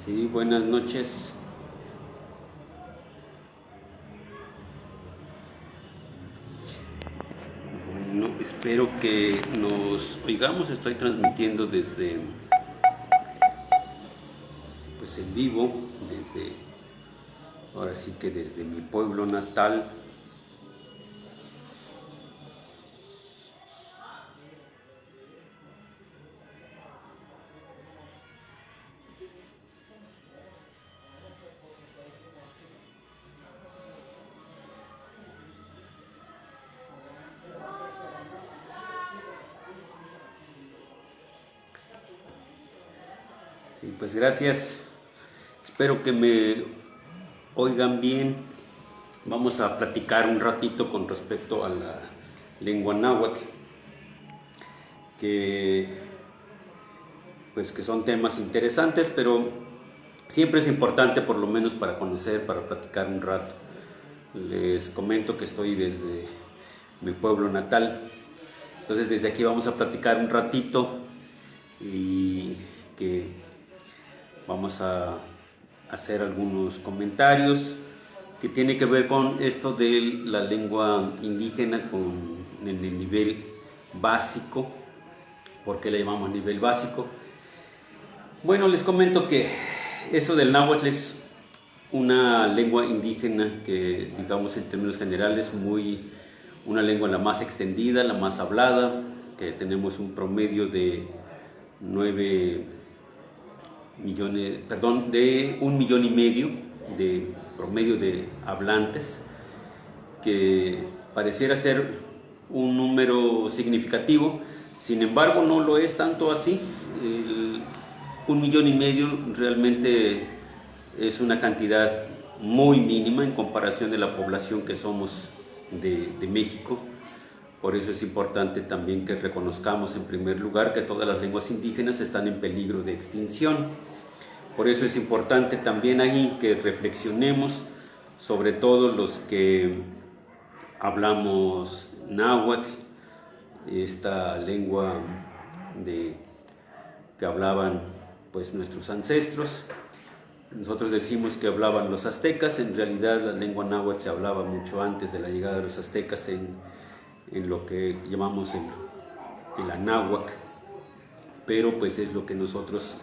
Sí, buenas noches. Bueno, espero que nos oigamos. Estoy transmitiendo desde, pues en vivo, ahora sí que desde mi pueblo natal. Sí, pues gracias. Espero que me oigan bien. Vamos a platicar un ratito con respecto a la lengua náhuatl, que son temas interesantes, pero siempre es importante por lo menos para conocer, para platicar un rato. Les comento que estoy desde mi pueblo natal, entonces desde aquí vamos a platicar un ratito y que vamos a hacer algunos comentarios que tiene que ver con esto de la lengua indígena en el nivel básico. ¿Por qué le llamamos nivel básico? Bueno, les comento que eso del náhuatl es una lengua indígena que, digamos en términos generales, una lengua la más extendida, la más hablada, que tenemos un promedio de 1,5 millones de promedio de hablantes, que pareciera ser un número significativo. Sin embargo, no lo es tanto así. 1,5 millones realmente es una cantidad muy mínima en comparación de la población que somos de México. Por eso es importante también que reconozcamos en primer lugar que todas las lenguas indígenas están en peligro de extinción. Por eso es importante también ahí que reflexionemos, sobre todo los que hablamos náhuatl, esta lengua que hablaban pues nuestros ancestros. Nosotros decimos que hablaban los aztecas. En realidad la lengua náhuatl se hablaba mucho antes de la llegada de los aztecas en lo que llamamos el anáhuac, pero pues es lo que nosotros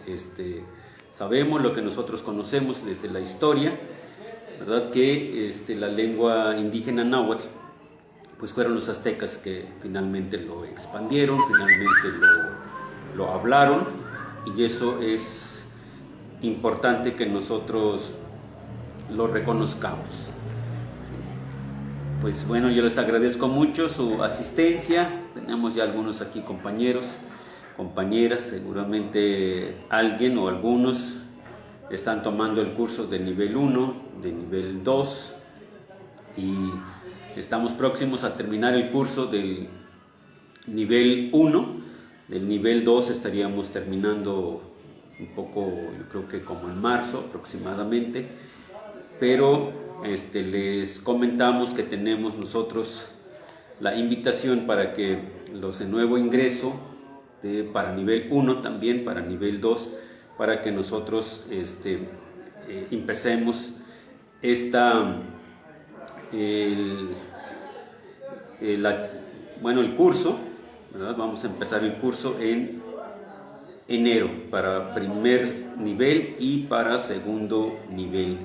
sabemos, lo que nosotros conocemos desde la historia, ¿verdad? Que la lengua indígena náhuatl pues fueron los aztecas que finalmente lo expandieron, finalmente lo hablaron, y eso es importante que nosotros lo reconozcamos. Pues bueno, yo les agradezco mucho su asistencia. Tenemos ya algunos aquí compañeros, compañeras, seguramente alguien o algunos están tomando el curso de nivel 1, de nivel 2, y estamos próximos a terminar el curso del nivel 1. Del nivel 2 estaríamos terminando un poco, yo creo que como en marzo aproximadamente, pero les comentamos que tenemos nosotros la invitación para que los de nuevo ingreso, para nivel 1 también, para nivel 2, para que nosotros empecemos el curso, ¿verdad? Vamos a empezar el curso en enero para primer nivel y para segundo nivel.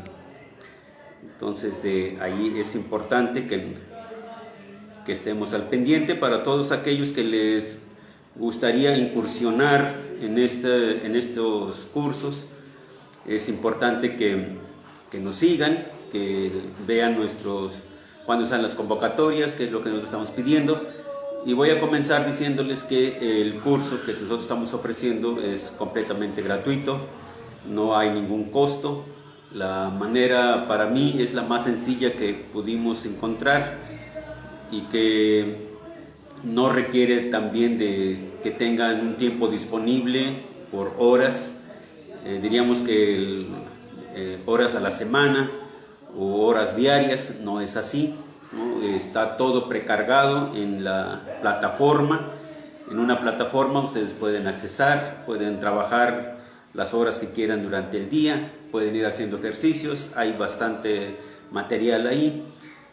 Entonces ahí es importante que estemos al pendiente. Para todos aquellos que les gustaría incursionar en estos cursos, es importante que nos sigan, que vean cuándo están las convocatorias, qué es lo que nosotros estamos pidiendo. Y voy a comenzar diciéndoles que el curso que nosotros estamos ofreciendo es completamente gratuito, no hay ningún costo. La manera para mí es la más sencilla que pudimos encontrar y que no requiere también de que tengan un tiempo disponible por horas, diríamos que horas a la semana o horas diarias. No es así, ¿no? Está todo precargado en la plataforma. En una plataforma ustedes pueden accesar, pueden trabajar las horas que quieran durante el día, pueden ir haciendo ejercicios, hay bastante material ahí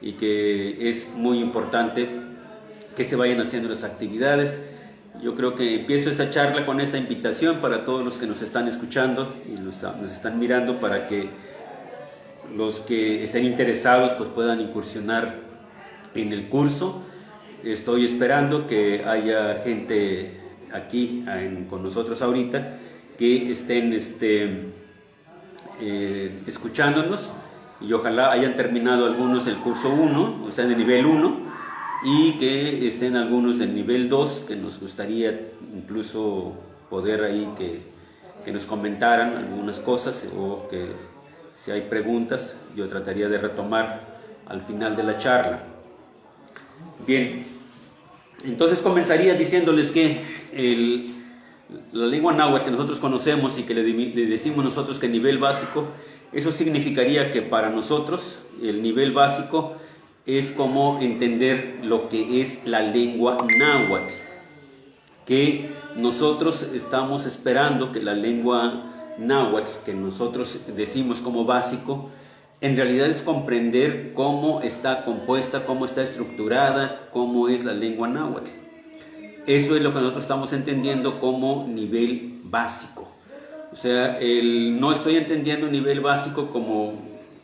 y que es muy importante que se vayan haciendo las actividades. Yo creo que empiezo esta charla con esta invitación para todos los que nos están escuchando y nos están mirando, para que los que estén interesados pues puedan incursionar en el curso. Estoy esperando que haya gente aquí con nosotros ahorita que estén escuchándonos, y ojalá hayan terminado algunos el curso 1, o sea, de nivel 1, y que estén algunos del nivel 2, que nos gustaría incluso poder ahí que nos comentaran algunas cosas, o que si hay preguntas yo trataría de retomar al final de la charla. Bien, entonces comenzaría diciéndoles que la lengua náhuatl que nosotros conocemos y que le decimos nosotros que nivel básico, eso significaría que para nosotros el nivel básico es como entender lo que es la lengua náhuatl, que nosotros estamos esperando que la lengua náhuatl, que nosotros decimos como básico, en realidad es comprender cómo está compuesta, cómo está estructurada, cómo es la lengua náhuatl. Eso es lo que nosotros estamos entendiendo como nivel básico. O sea, no estoy entendiendo nivel básico como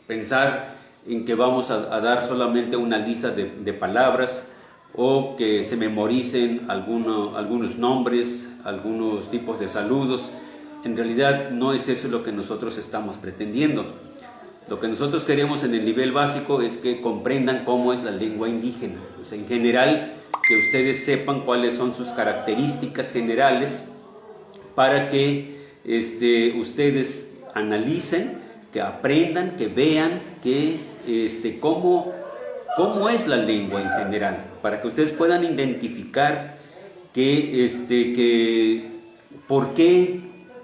pensar en que vamos a dar solamente una lista de palabras, o que se memoricen algunos nombres, algunos tipos de saludos. En realidad no es eso lo que nosotros estamos pretendiendo. Lo que nosotros queremos en el nivel básico es que comprendan cómo es la lengua indígena. O sea, en general, que ustedes sepan cuáles son sus características generales, para que ustedes analicen, que aprendan, que vean cómo es la lengua en general, para que ustedes puedan identificar por qué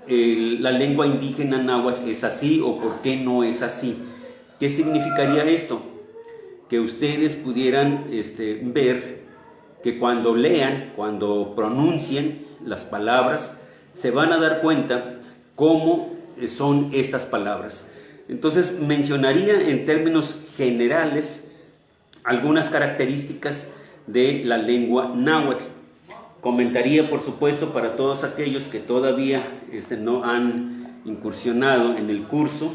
la lengua indígena náhuatl es así o por qué no es así. ¿Qué significaría esto? Que ustedes pudieran ver que cuando lean, cuando pronuncien las palabras, se van a dar cuenta cómo son estas palabras. Entonces mencionaría en términos generales algunas características de la lengua náhuatl. Comentaría, por supuesto, para todos aquellos que todavía no han incursionado en el curso,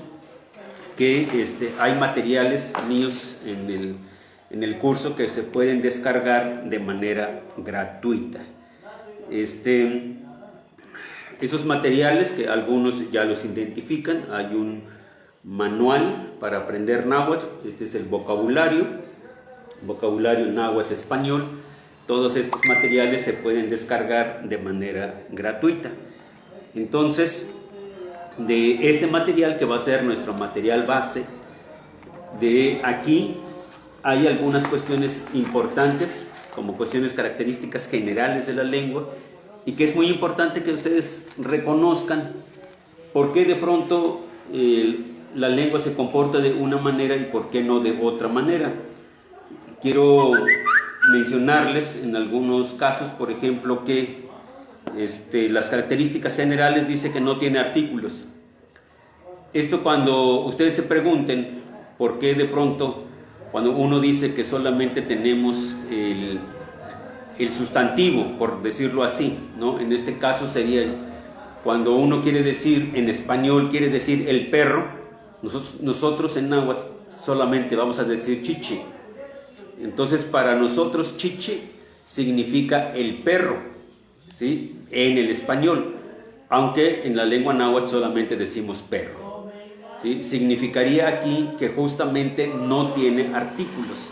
que hay materiales míos en el curso que se pueden descargar de manera gratuita. Esos materiales, que algunos ya los identifican, hay un manual para aprender náhuatl, este es el vocabulario náhuatl español. Todos estos materiales se pueden descargar de manera gratuita. Entonces, de este material, que va a ser nuestro material base, de aquí hay algunas cuestiones importantes, como cuestiones características generales de la lengua, y que es muy importante que ustedes reconozcan por qué de pronto la lengua se comporta de una manera y por qué no de otra manera. Quiero mencionarles en algunos casos, por ejemplo, que las características generales dice que no tiene artículos. Esto, cuando ustedes se pregunten por qué de pronto, cuando uno dice que solamente tenemos el sustantivo, por decirlo así, ¿no? En este caso sería cuando uno quiere decir, en español quiere decir el perro, nosotros en náhuatl solamente vamos a decir chichi. Entonces, para nosotros chichi significa el perro, ¿sí? En el español, aunque en la lengua náhuatl solamente decimos perro, ¿sí? Significaría aquí que justamente no tiene artículos.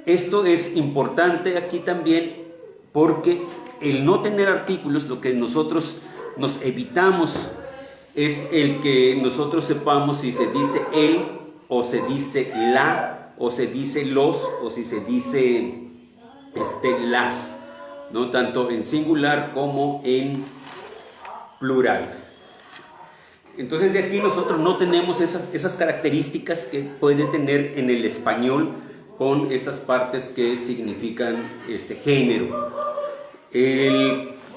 Esto es importante aquí también, porque el no tener artículos, lo que nosotros nos evitamos es el que nosotros sepamos si se dice él o se dice la, o se dice los, o si se dice las, ¿no? Tanto en singular como en plural. Entonces, de aquí nosotros no tenemos esas características que puede tener en el español, con estas partes que significan género.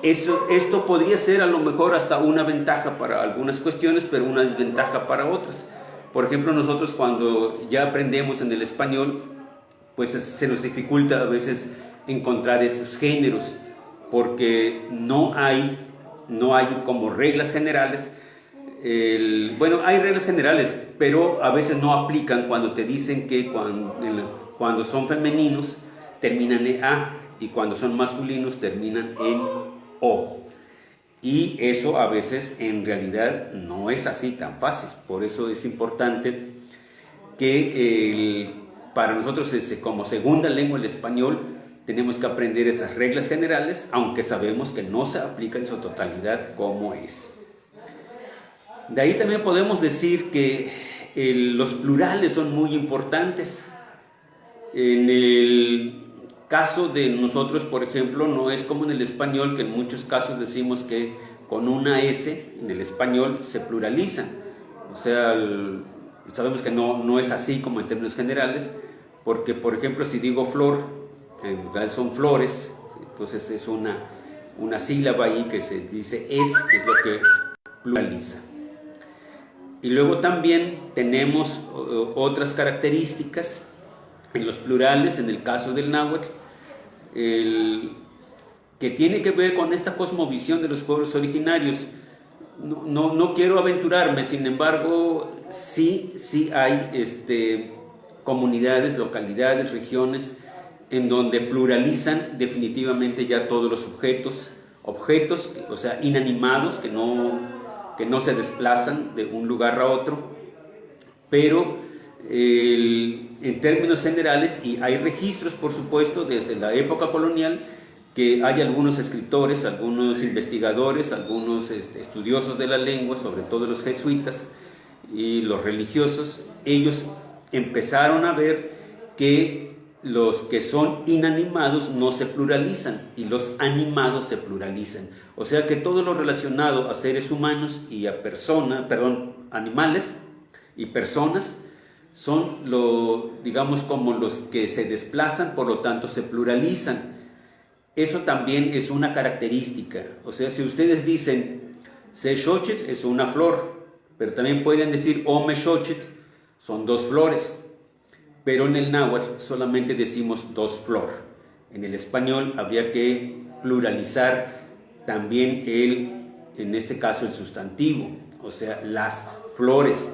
esto podría ser a lo mejor hasta una ventaja para algunas cuestiones, pero una desventaja para otras. Por ejemplo, nosotros cuando ya aprendemos en el español, pues se nos dificulta a veces encontrar esos géneros, porque no hay como reglas generales. Bueno, hay reglas generales, pero a veces no aplican cuando te dicen que cuando son femeninos terminan en A y cuando son masculinos terminan en O. Y eso a veces en realidad no es así tan fácil. Por eso es importante que para nosotros como segunda lengua el español tenemos que aprender esas reglas generales, aunque sabemos que no se aplica en su totalidad como es. De ahí también podemos decir que los plurales son muy importantes. En el caso de nosotros, por ejemplo, no es como en el español, que en muchos casos decimos que con una S en el español se pluraliza. O sea, sabemos que no es así como en términos generales, porque, por ejemplo, si digo flor, en realidad son flores, entonces es una sílaba ahí que se dice que es lo que pluraliza. Y luego también tenemos otras características en los plurales, en el caso del náhuatl, que tiene que ver con esta cosmovisión de los pueblos originarios. No quiero aventurarme, sin embargo, sí hay comunidades, localidades, regiones, en donde pluralizan definitivamente ya todos los objetos, o sea, inanimados, que no se desplazan de un lugar a otro, pero en términos generales, y hay registros, por supuesto, desde la época colonial, que hay algunos escritores, algunos investigadores, algunos estudiosos de la lengua, sobre todo los jesuitas y los religiosos, ellos empezaron a ver que los que son inanimados no se pluralizan y los animados se pluralizan. O sea que todo lo relacionado a seres humanos y a animales y personas son digamos como los que se desplazan, por lo tanto se pluralizan. Eso también es una característica. O sea, si ustedes dicen Xochitl es una flor, pero también pueden decir Ome Xochitl, son dos flores. Pero en el náhuatl solamente decimos dos flor. En el español habría que pluralizar también en este caso el sustantivo, o sea, las flores.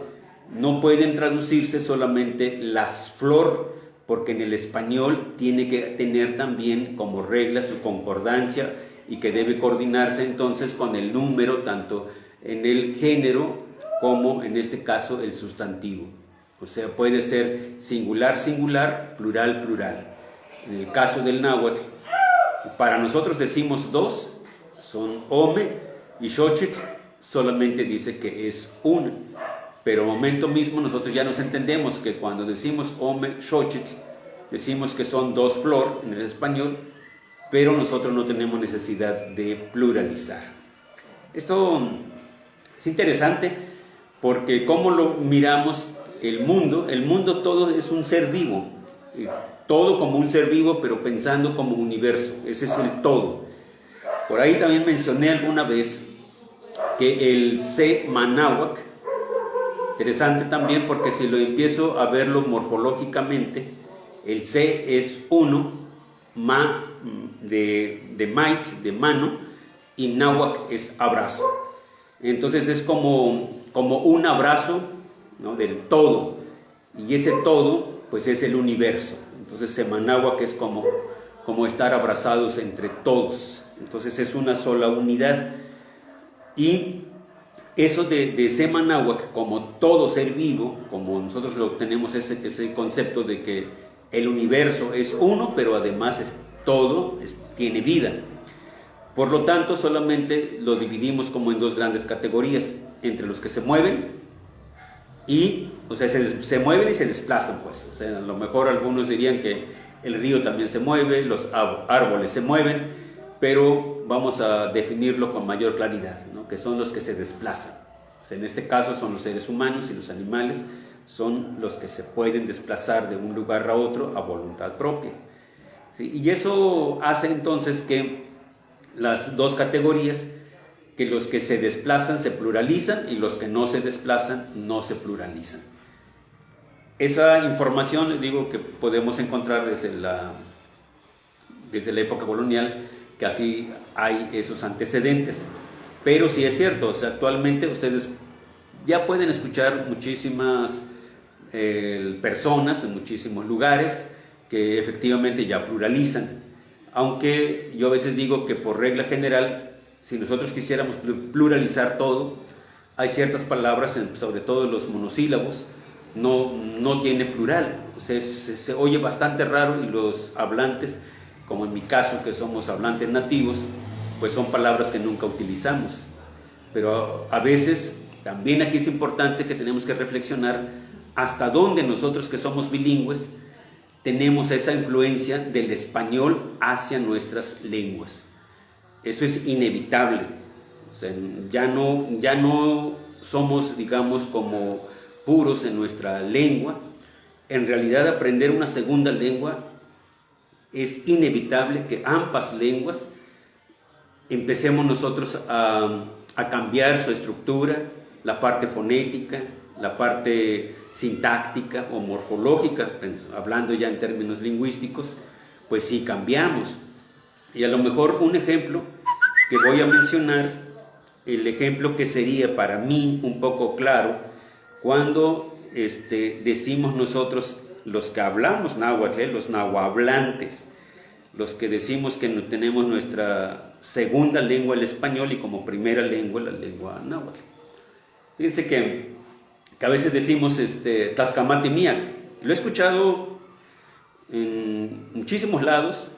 No pueden traducirse solamente las flor, porque en el español tiene que tener también como regla su concordancia y que debe coordinarse entonces con el número, tanto en el género como en este caso el sustantivo. O sea, puede ser singular, singular, plural, plural. En el caso del náhuatl, para nosotros decimos dos, son Ome, y Xochitl solamente dice que es una. Pero al momento mismo nosotros ya nos entendemos que cuando decimos Ome, Xochitl, decimos que son dos flor en el español, pero nosotros no tenemos necesidad de pluralizar. Esto es interesante porque como lo miramos, el mundo todo es un ser vivo, todo como un ser vivo, pero pensando como universo, ese es el todo. Por ahí también mencioné alguna vez que el C manáhuac, interesante también porque si lo empiezo a verlo morfológicamente, el C es uno, ma de mait, de mano, y náhuac es abrazo. Entonces es como un abrazo, ¿no?, del todo, y ese todo pues es el universo. Entonces Semanáhuac es como estar abrazados entre todos, entonces es una sola unidad. Y eso de Semanáhuac, como todo ser vivo, como nosotros tenemos ese concepto de que el universo es uno, pero además es todo, tiene vida. Por lo tanto, solamente lo dividimos como en dos grandes categorías, entre los que se mueven y, o sea, se mueven y se desplazan, pues. O sea, a lo mejor algunos dirían que el río también se mueve, los árboles se mueven, pero vamos a definirlo con mayor claridad, ¿no?, que son los que se desplazan. O sea, en este caso son los seres humanos y los animales son los que se pueden desplazar de un lugar a otro a voluntad propia. ¿Sí? Y eso hace entonces que las dos categorías, que los que se desplazan se pluralizan y los que no se desplazan no se pluralizan. Esa información, digo, que podemos encontrar desde la época colonial, que así hay esos antecedentes. Pero sí es cierto, o sea, actualmente ustedes ya pueden escuchar muchísimas personas en muchísimos lugares que efectivamente ya pluralizan. Aunque yo a veces digo que por regla general, si nosotros quisiéramos pluralizar todo, hay ciertas palabras, sobre todo los monosílabos, no tiene plural. O sea, se oye bastante raro, y los hablantes, como en mi caso que somos hablantes nativos, pues son palabras que nunca utilizamos. Pero a veces también aquí es importante que tenemos que reflexionar hasta dónde nosotros, que somos bilingües, tenemos esa influencia del español hacia nuestras lenguas. Eso es inevitable. O sea, ya no somos, digamos, como puros en nuestra lengua. En realidad, aprender una segunda lengua es inevitable, que ambas lenguas empecemos nosotros a cambiar su estructura, la parte fonética, la parte sintáctica o morfológica, hablando ya en términos lingüísticos, pues sí cambiamos. Y a lo mejor un ejemplo que voy a mencionar, el ejemplo que sería para mí un poco claro, cuando decimos nosotros, los que hablamos náhuatl, los nahuablantes, los que decimos que tenemos nuestra segunda lengua el español y como primera lengua la lengua náhuatl. Fíjense que a veces decimos Tlaxcamati-miac. Lo he escuchado en muchísimos lados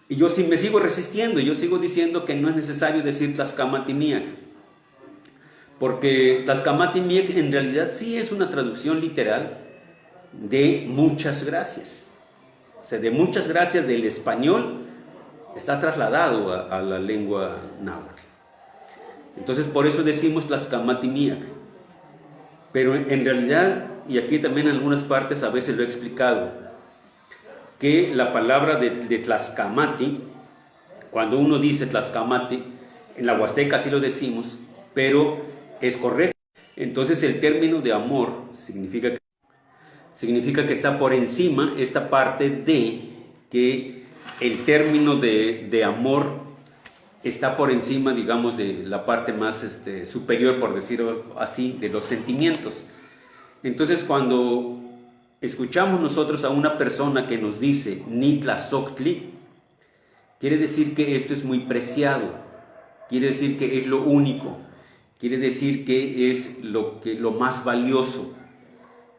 y yo sí me sigo resistiendo. Yo sigo diciendo que no es necesario decir Tlaxcamati-miac, porque Tlaxcamati-miac en realidad sí es una traducción literal de muchas gracias. O sea, de muchas gracias del español está trasladado a la lengua náhuatl. Entonces por eso decimos Tlaxcamati-miac. Pero en realidad, y aquí también en algunas partes a veces lo he explicado, que la palabra de Tlaxcamati, cuando uno dice Tlaxcamati, en la Huasteca sí lo decimos, pero es correcto. Entonces el término de amor significa que está por encima esta parte de que el término de amor está por encima, digamos, de la parte más superior, por decirlo así, de los sentimientos. Entonces, cuando escuchamos nosotros a una persona que nos dice Nitlazochtli, quiere decir que esto es muy preciado, quiere decir que es lo único, quiere decir que es lo más valioso.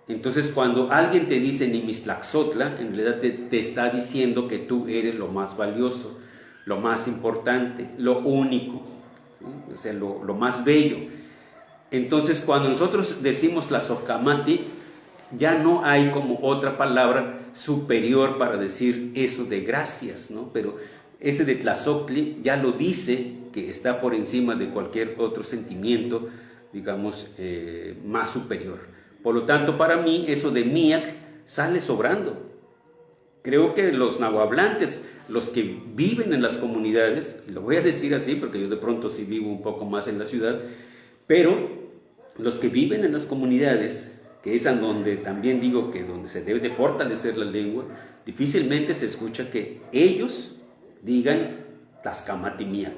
Entonces, cuando alguien te dice Nimistlacxotla, en realidad te está diciendo que tú eres lo más valioso, lo más importante, lo único, ¿sí? O sea, lo más bello. Entonces, cuando nosotros decimos Tlaxcamati, ya no hay como otra palabra superior para decir eso de gracias, ¿no? Pero ese de Tlazochtli ya lo dice, que está por encima de cualquier otro sentimiento, digamos, más superior. Por lo tanto, para mí, eso de miac sale sobrando. Creo que los nahuablantes, los que viven en las comunidades, lo voy a decir así porque yo de pronto sí vivo un poco más en la ciudad, pero los que viven en las comunidades, que es en donde también digo que donde se debe de fortalecer la lengua, difícilmente se escucha que ellos digan Tlaxcamati-miac,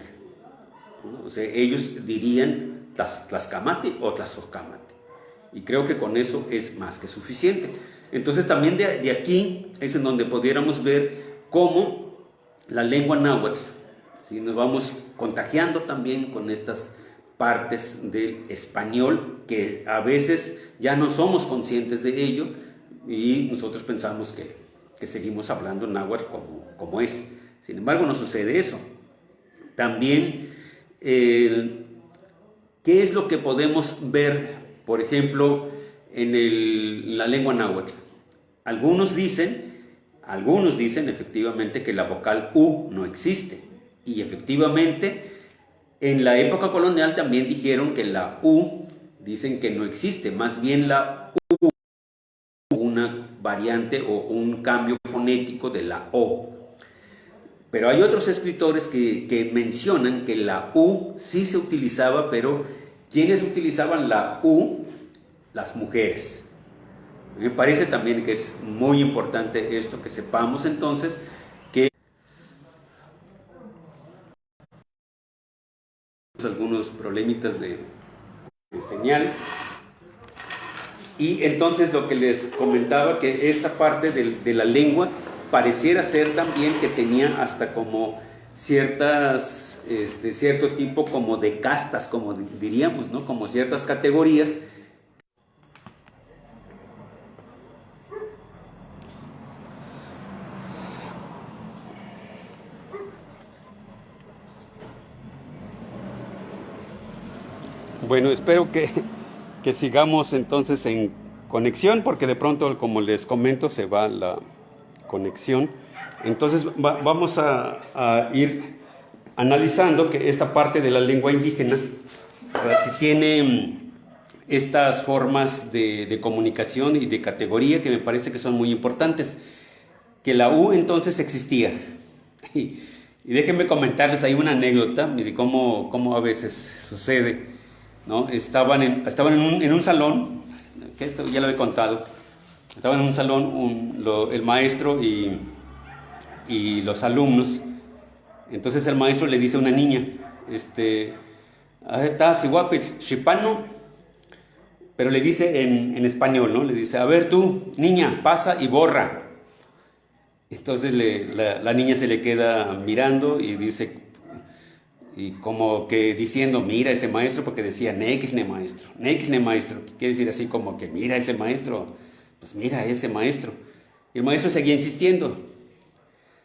¿no? O sea, ellos dirían Tlaxcamati o Tlaxocamati. Y creo que con eso es más que suficiente. Entonces también de aquí es en donde pudiéramos ver cómo la lengua náhuatl, ¿sí? Nos vamos contagiando también con estas partes del español que a veces ya no somos conscientes de ello y nosotros pensamos que seguimos hablando náhuatl como es. Sin embargo, no sucede eso. También, ¿qué es lo que podemos ver, por ejemplo, en la lengua náhuatl? Algunos dicen efectivamente que la vocal U no existe. Y efectivamente, en la época colonial también dijeron que la U, dicen que no existe. Más bien la U, una variante o un cambio fonético de la O. Pero hay otros escritores que mencionan que la U sí se utilizaba, pero ¿quiénes utilizaban la U? Las mujeres. Me parece también que es muy importante esto, que sepamos entonces que algunos problemitas de señal. Y entonces lo que les comentaba, que esta parte de la lengua pareciera ser también que tenía hasta como cierto tipo como de castas, como diríamos, ¿no? Como ciertas categorías. Bueno, espero que sigamos entonces en conexión, porque de pronto, como les comento, se va la conexión. Entonces vamos a ir analizando que esta parte de la lengua indígena tiene estas formas de comunicación y de categoría que me parece que son muy importantes. Que la U entonces existía. Y déjenme comentarles ahí una anécdota de cómo a veces sucede, ¿no? Estaban en un salón, que esto ya lo he contado. Estaban en un salón el maestro y los alumnos. Entonces el maestro le dice a una niña, pero le dice en español, ¿no? Le dice, a ver tú, niña, pasa y borra. Entonces la niña se le queda mirando y dice, y como que diciendo, mira ese maestro, porque decía, Nekisne maestro, quiere decir así como que mira ese maestro, pues mira ese maestro. Y el maestro seguía insistiendo,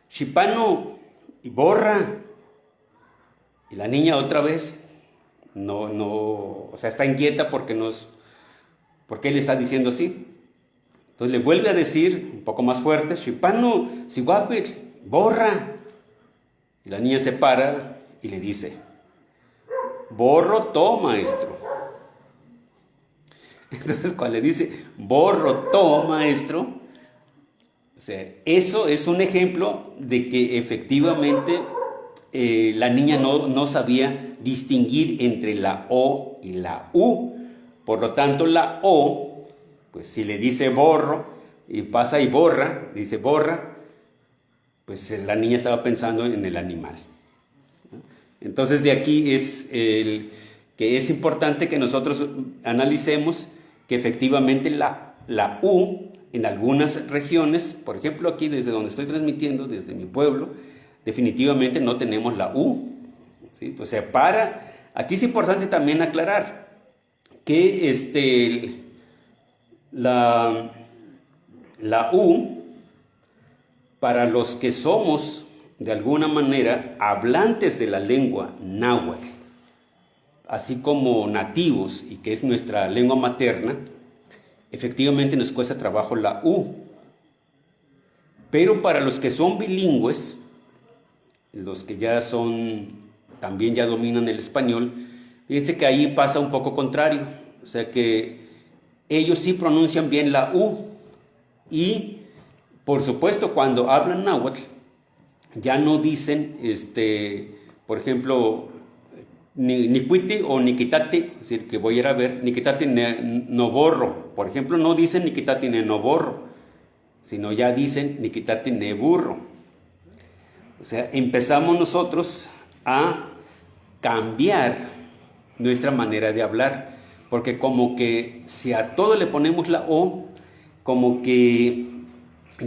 Shipano, y borra. Y la niña otra vez, o sea, está inquieta porque él está diciendo así. Entonces le vuelve a decir, un poco más fuerte, Shipano, Sihuapitl, borra. Y la niña se para y le dice, borro todo, maestro. Entonces cuando le dice, borro todo, maestro, o sea, eso es un ejemplo de que efectivamente la niña no sabía distinguir entre la O y la U. Por lo tanto, la O, pues si le dice borro y pasa y borra, dice borra, pues la niña estaba pensando en el animal. Entonces de aquí es que es importante que nosotros analicemos que efectivamente la U en algunas regiones, por ejemplo aquí desde donde estoy transmitiendo, desde mi pueblo, definitivamente no tenemos la U, ¿sí? O sea, aquí es importante también aclarar que la U, para los que somos de alguna manera hablantes de la lengua náhuatl, así como nativos, y que es nuestra lengua materna, efectivamente nos cuesta trabajo la U. Pero para los que son bilingües, los que también ya dominan el español, fíjense que ahí pasa un poco contrario. O sea que ellos sí pronuncian bien la U. Y, por supuesto, cuando hablan náhuatl, ya no dicen, por ejemplo, ni cuiti o niquitati, es decir, que voy a ir a ver, niquitati no borro. Por ejemplo, no dicen niquitati no borro, sino ya dicen niquitati ne burro. O sea, empezamos nosotros a cambiar nuestra manera de hablar, porque como que si a todo le ponemos la O, como que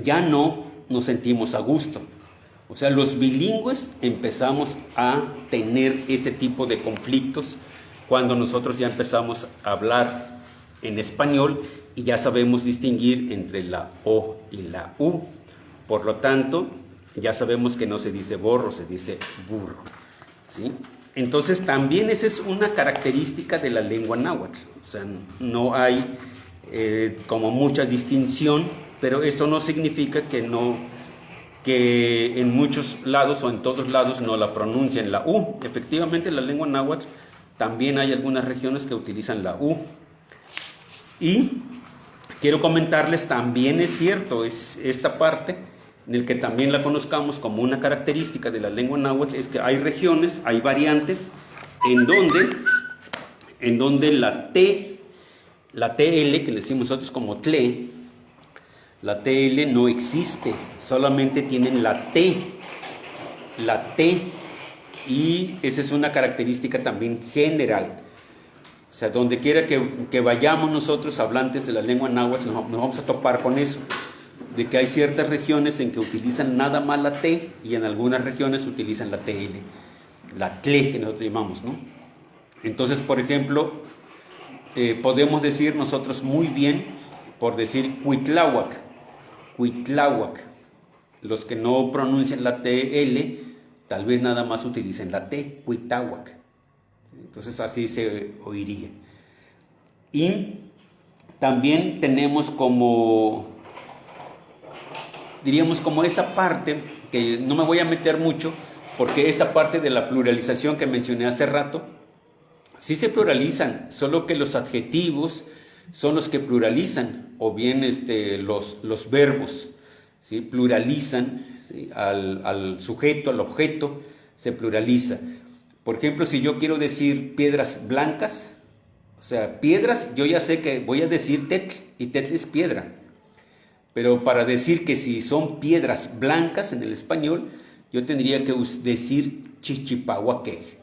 ya no nos sentimos a gusto. O sea, los bilingües empezamos a tener este tipo de conflictos cuando nosotros ya empezamos a hablar en español y ya sabemos distinguir entre la O y la U. Por lo tanto, ya sabemos que no se dice borro, se dice burro, ¿sí? Entonces, también esa es una característica de la lengua náhuatl. O sea, no hay como mucha distinción, pero esto no significa que en muchos lados o en todos lados no la pronuncian la U. Efectivamente, la lengua náhuatl también hay algunas regiones que utilizan la U. Y quiero comentarles, también es cierto, es esta parte, en el que también la conozcamos como una característica de la lengua náhuatl, es que hay regiones, hay variantes en donde la TL, que le decimos nosotros como tle, la TL no existe, solamente tienen la T, y esa es una característica también general. O sea, donde quiera que vayamos nosotros, hablantes de la lengua náhuatl, nos vamos a topar con eso, de que hay ciertas regiones en que utilizan nada más la T y en algunas regiones utilizan la TL, la tle que nosotros llamamos, ¿no? Entonces, por ejemplo, podemos decir nosotros muy bien, por decir Cuitláhuac. Los que no pronuncian la TL, tal vez nada más utilicen la T, Cuitláhuac. Entonces así se oiría. Y también tenemos como, diríamos, como esa parte, que no me voy a meter mucho, porque esta parte de la pluralización que mencioné hace rato, sí se pluralizan, solo que los adjetivos son los que pluralizan, o bien los verbos, ¿sí? Pluralizan, ¿sí? Al sujeto, al objeto, se pluraliza. Por ejemplo, si yo quiero decir piedras blancas, o sea, piedras, yo ya sé que voy a decir tetl, y tetl es piedra. Pero para decir que si son piedras blancas en el español, yo tendría que decir chichipahuaquej,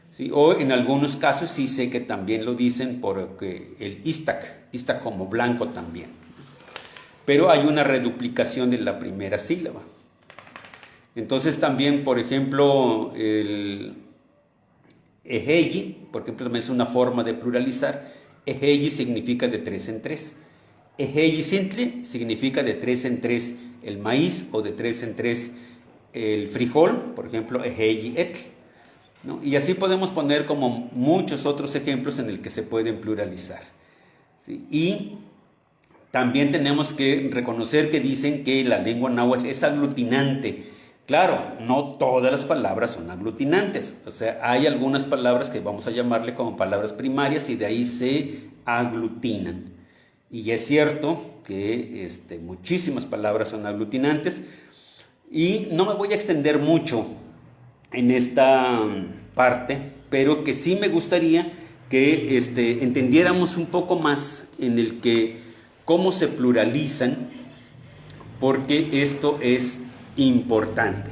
¿sí? O en algunos casos sí sé que también lo dicen por el istac como blanco también. Pero hay una reduplicación de la primera sílaba. Entonces también, por ejemplo, el ejeyi, por ejemplo, también es una forma de pluralizar. Ejeyi significa de 3 en 3. Ejeyi sintle significa de 3 en 3 el maíz, o de 3 en 3 el frijol, por ejemplo, ejeyi etl, ¿no? Y así podemos poner como muchos otros ejemplos en el que se pueden pluralizar, ¿sí? Y también tenemos que reconocer que dicen que la lengua náhuatl es aglutinante. Claro, no todas las palabras son aglutinantes. O sea, hay algunas palabras que vamos a llamarle como palabras primarias y de ahí se aglutinan. Y es cierto que muchísimas palabras son aglutinantes. Y no me voy a extender mucho en esta parte, pero que sí me gustaría que entendiéramos un poco más en el que cómo se pluralizan, porque esto es importante.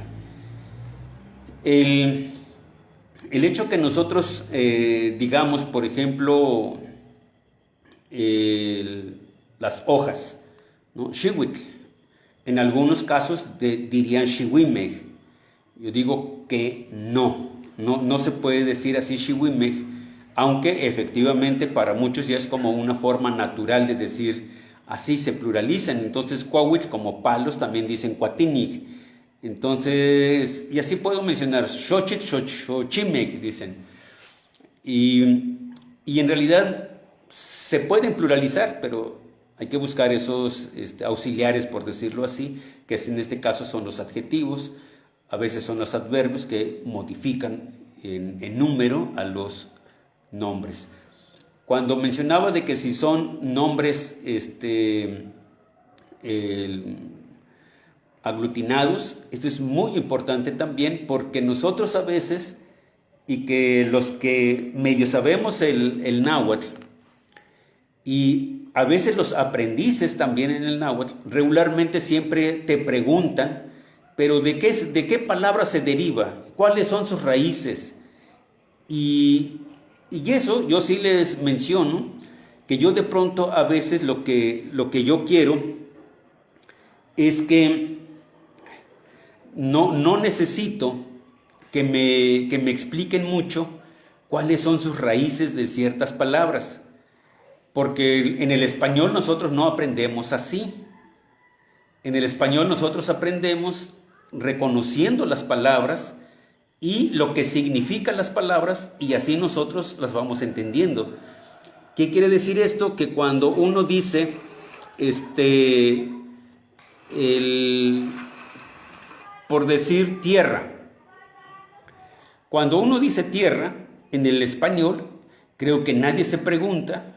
El hecho que nosotros digamos, por ejemplo, las hojas, ¿no? Xihuitl, en algunos casos dirían xihuimej. Yo digo que no se puede decir así xihuimej, aunque efectivamente para muchos ya es como una forma natural de decir. Así se pluralizan. Entonces, cuahuitl, como palos, también dicen cuatinig. Entonces, y así puedo mencionar xochitl, xochimec, dicen. Y en realidad se pueden pluralizar, pero hay que buscar esos auxiliares, por decirlo así, que en este caso son los adjetivos, a veces son los adverbios que modifican en número a los nombres. Cuando mencionaba de que si son nombres aglutinados, esto es muy importante también, porque nosotros a veces, y que los que medio sabemos el náhuatl, y a veces los aprendices también en el náhuatl, regularmente siempre te preguntan, pero ¿de qué palabra se deriva? ¿Cuáles son sus raíces? Y eso yo sí les menciono, que yo de pronto a veces lo que yo quiero es que no necesito que me expliquen mucho cuáles son sus raíces de ciertas palabras, porque en el español nosotros no aprendemos así. En el español nosotros aprendemos reconociendo las palabras y lo que significan las palabras, y así nosotros las vamos entendiendo. ¿Qué quiere decir esto? Que cuando uno dice por decir tierra, cuando uno dice tierra en el español, creo que nadie se pregunta,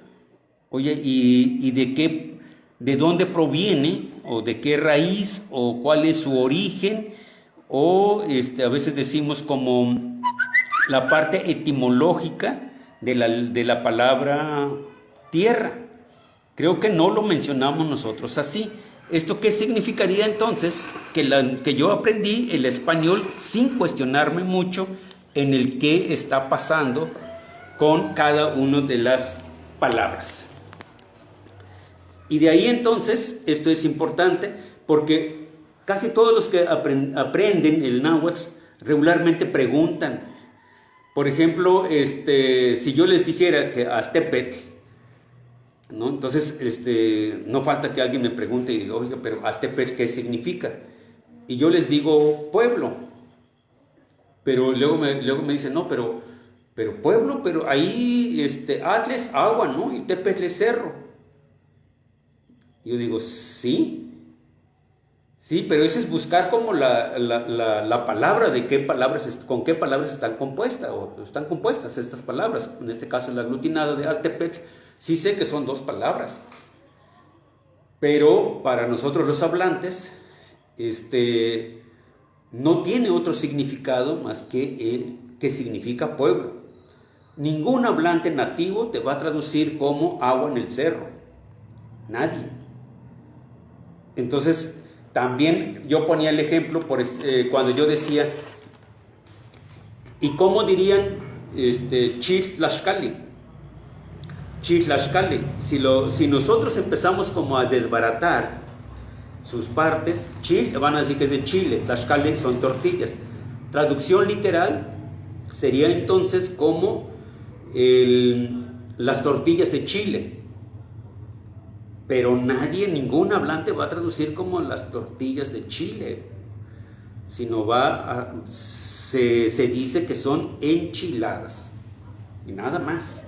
oye, ¿y de qué de dónde proviene o de qué raíz o cuál es su origen, o a veces decimos como la parte etimológica de la palabra tierra. Creo que no lo mencionamos nosotros así. ¿Esto qué significaría entonces? Que yo aprendí el español sin cuestionarme mucho en el qué está pasando con cada una de las palabras. Y de ahí entonces, esto es importante porque casi todos los que aprenden el náhuatl regularmente preguntan. Por ejemplo, si yo les dijera que Altepetl, ¿no? Entonces, no falta que alguien me pregunte y diga, oiga, pero Altepetl, ¿qué significa? Y yo les digo, pueblo. Pero luego me dicen, no, pero pueblo, pero ahí Atl es agua, ¿no? Y Tepetl es cerro. Yo digo, sí, pero eso es buscar como la palabra, de qué palabras, con qué palabras están compuestas estas palabras. En este caso, el aglutinado de Altepetl, sí sé que son dos palabras, pero para nosotros los hablantes, no tiene otro significado más que significa pueblo. Ningún hablante nativo te va a traducir como agua en el cerro. Nadie. Entonces, también yo ponía el ejemplo cuando yo decía, ¿y cómo dirían Chitlaxcali? Chitlaxcali. Si nosotros empezamos como a desbaratar sus partes, van a decir que es de Chile, Tlaxcali son tortillas. Traducción literal sería entonces como las tortillas de Chile. Pero ningún hablante va a traducir como las tortillas de Chile, sino se dice que son enchiladas y nada más.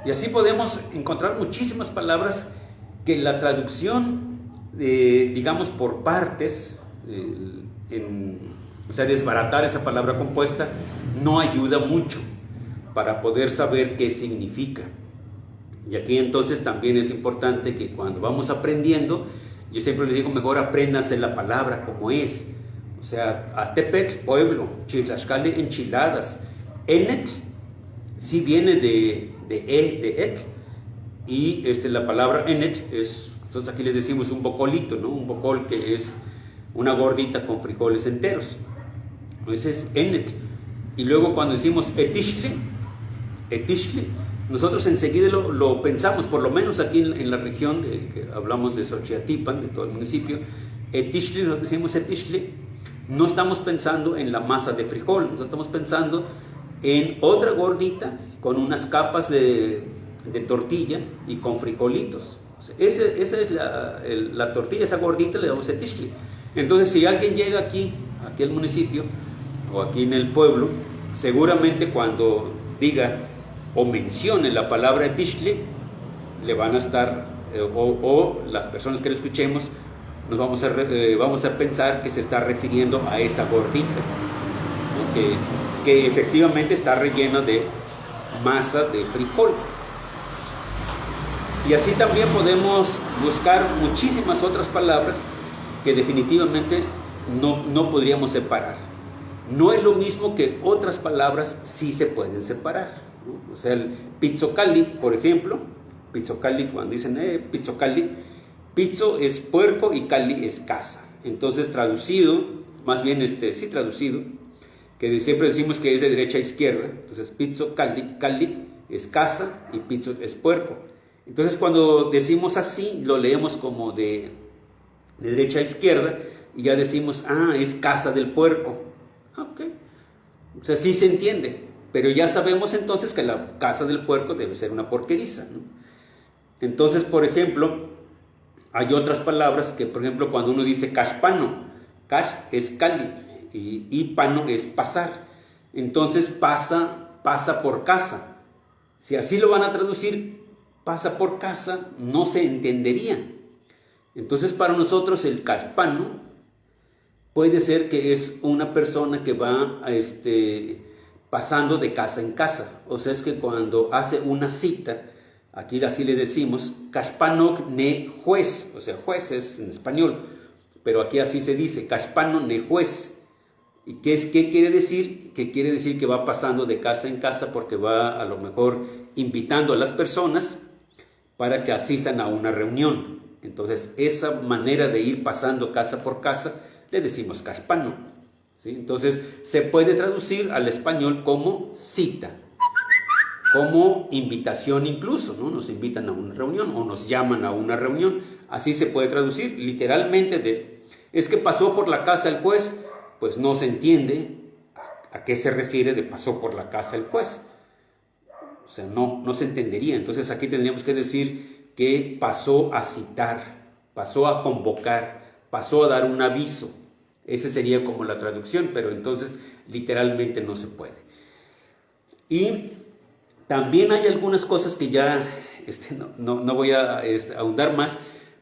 Y así podemos encontrar muchísimas palabras que la traducción, digamos por partes, o sea, desbaratar esa palabra compuesta no ayuda mucho para poder saber qué significa. Y aquí entonces también es importante que cuando vamos aprendiendo, yo siempre les digo, mejor apréndanse la palabra como es. O sea, Altepetl, pueblo, Chitlaxcali, enchiladas. Enet, sí viene de et, y la palabra enet entonces aquí le decimos un bocolito, ¿no? Un bocol que es una gordita con frijoles enteros. Entonces es enet. Y luego cuando decimos etixtle, nosotros enseguida lo pensamos, por lo menos aquí en la región, que hablamos de Xochiatilpan, de todo el municipio, etixtle, nosotros decimos etixtle, no estamos pensando en la masa de frijol, nosotros estamos pensando en otra gordita con unas capas de tortilla y con frijolitos. O sea, esa es la tortilla, esa gordita le damos etixtle. Entonces, si alguien llega aquí al municipio o aquí en el pueblo, seguramente cuando diga o mencione la palabra etixtle, le van a estar, o las personas que lo escuchemos, nos vamos a pensar que se está refiriendo a esa gordita, ¿no? que efectivamente está rellena de masa de frijol. Y así también podemos buscar muchísimas otras palabras que definitivamente no podríamos separar. No es lo mismo que otras palabras sí se pueden separar, ¿no? O sea, el pizzocali, por ejemplo, pizzocali, cuando dicen pizzocali, pizzo es puerco y cali es casa. Entonces traducido, más bien traducido, que siempre decimos que es de derecha a izquierda, entonces pizzocali, cali es casa y pizzo es puerco. Entonces cuando decimos así, lo leemos como de derecha a izquierda y ya decimos, es casa del puerco. Okay. O sea, sí se entiende, pero ya sabemos entonces que la casa del puerco debe ser una porqueriza, ¿no? Entonces, por ejemplo, hay otras palabras que, por ejemplo, cuando uno dice cashpano, cash es cali y pano es pasar. Entonces pasa por casa. Si así lo van a traducir, pasa por casa, no se entendería. Entonces, para nosotros el cashpano puede ser que es una persona que va pasando de casa en casa. O sea, es que cuando hace una cita Aquí así le decimos, Kashpanok ne juez, o sea, juez es en español, pero aquí así se dice, Kashpanok ne juez. ¿Y qué quiere decir? Que quiere decir que va pasando de casa en casa porque va a lo mejor invitando a las personas para que asistan a una reunión. Entonces, esa manera de ir pasando casa por casa le decimos Kashpanok, ¿sí? Entonces, se puede traducir al español como cita, como invitación incluso, ¿no? Nos invitan a una reunión o nos llaman a una reunión. Así se puede traducir literalmente es que pasó por la casa el juez, pues no se entiende a qué se refiere de pasó por la casa el juez. O sea, no se entendería. Entonces aquí tendríamos que decir que pasó a citar, pasó a convocar, pasó a dar un aviso. Ese sería como la traducción, pero entonces literalmente no se puede. Y también hay algunas cosas que ya no voy a ahondar más,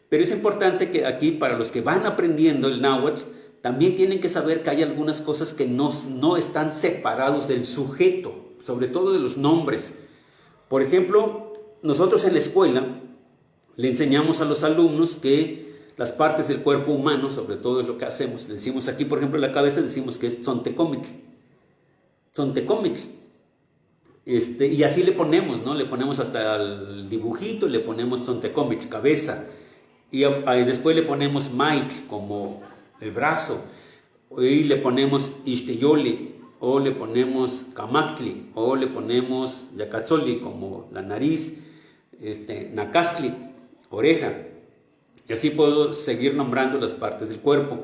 pero es importante que aquí para los que van aprendiendo el náhuatl, también tienen que saber que hay algunas cosas que no están separados del sujeto, sobre todo de los nombres. Por ejemplo, nosotros en la escuela le enseñamos a los alumnos que las partes del cuerpo humano, sobre todo es lo que hacemos, le decimos aquí, por ejemplo, la cabeza, decimos que es tzontecomitl. Tzontecomitl. Y así le ponemos, ¿no? Le ponemos hasta el dibujito, le ponemos tzontecomitl, cabeza. Y después le ponemos mait, como el brazo. Y le ponemos ishteyole, o le ponemos camactli, o le ponemos yacatzoli, como la nariz, nacastli, oreja. Y así puedo seguir nombrando las partes del cuerpo.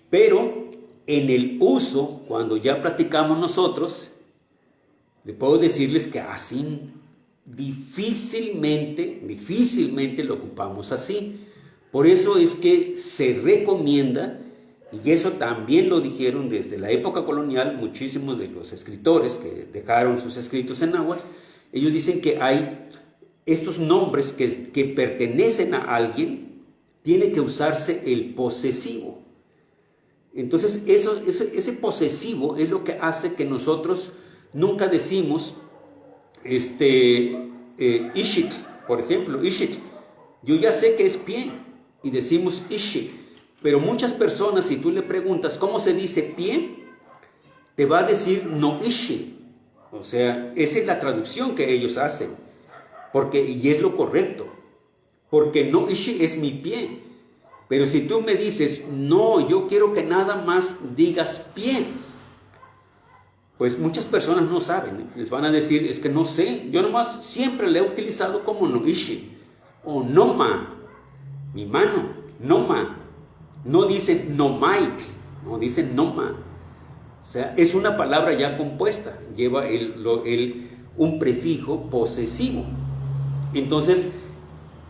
Pero en el uso, cuando ya platicamos nosotros, le puedo decirles que así difícilmente lo ocupamos así. Por eso es que se recomienda, y eso también lo dijeron desde la época colonial, muchísimos de los escritores que dejaron sus escritos en náhuatl, ellos dicen que hay estos nombres que pertenecen a alguien, tiene que usarse el posesivo. Entonces ese posesivo es lo que hace que nosotros nunca decimos ishit, por ejemplo, ishit. Yo ya sé que es pie y decimos ishit, pero muchas personas, si tú le preguntas cómo se dice pie, te va a decir no ishit. O sea, esa es la traducción que ellos hacen, y es lo correcto, porque no ishit es mi pie. Pero si tú me dices, no, yo quiero que nada más digas pie, pues muchas personas no saben, ¿eh? Les van a decir, es que no sé, yo nomás siempre le he utilizado como no ishi, o noma, mi mano, noma, no dicen nomait, no dicen noma. O sea, es una palabra ya compuesta, lleva un prefijo posesivo. Entonces,